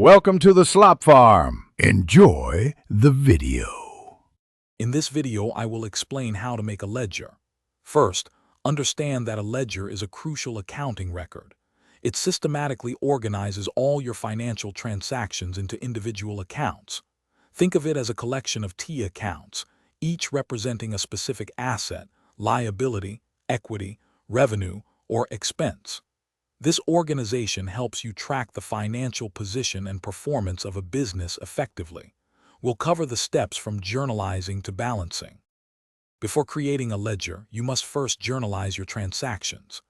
Welcome to the Slop Farm. Enjoy the video. In this video, I will explain how to make a ledger. First, understand that a ledger is a crucial accounting record. It systematically organizes all your financial transactions into individual accounts. Think of it as a collection of T accounts, each representing a specific asset, liability, equity, revenue, or expense. This organization helps you track the financial position and performance of a business effectively. We'll cover the steps from journalizing to balancing. Before creating a ledger, you must first journalize your transactions.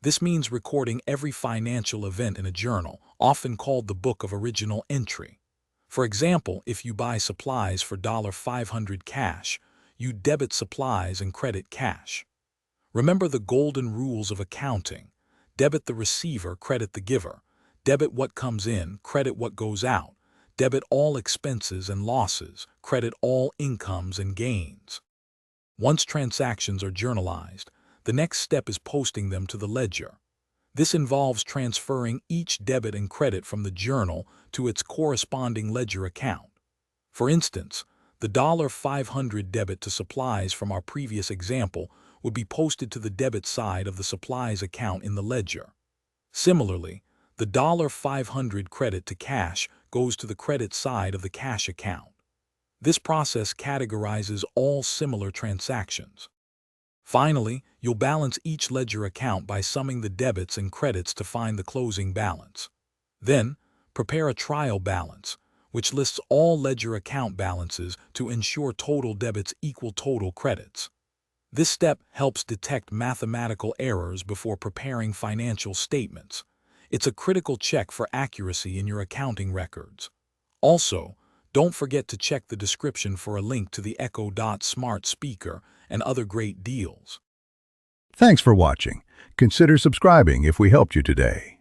This means recording every financial event in a journal, often called the Book of Original Entry. For example, if you buy supplies for $500 cash, you debit supplies and credit cash. Remember the golden rules of accounting. Debit the receiver, credit the giver. Debit what comes in, credit what goes out. Debit all expenses and losses, credit all incomes and gains. Once transactions are journalized, the next step is posting them to the ledger. This involves transferring each debit and credit from the journal to its corresponding ledger account. For instance, the $500 debit to supplies from our previous example would be posted to the debit side of the supplies account in the ledger. Similarly, the $500 credit to cash goes to the credit side of the cash account. This process categorizes all similar transactions. Finally, you'll balance each ledger account by summing the debits and credits to find the closing balance. Then, prepare a trial balance, which lists all ledger account balances to ensure total debits equal total credits. This step helps detect mathematical errors before preparing financial statements. It's a critical check for accuracy in your accounting records. Also, don't forget to check the description for a link to the Echo Dot smart speaker and other great deals. Thanks for watching. Consider subscribing if we helped you today.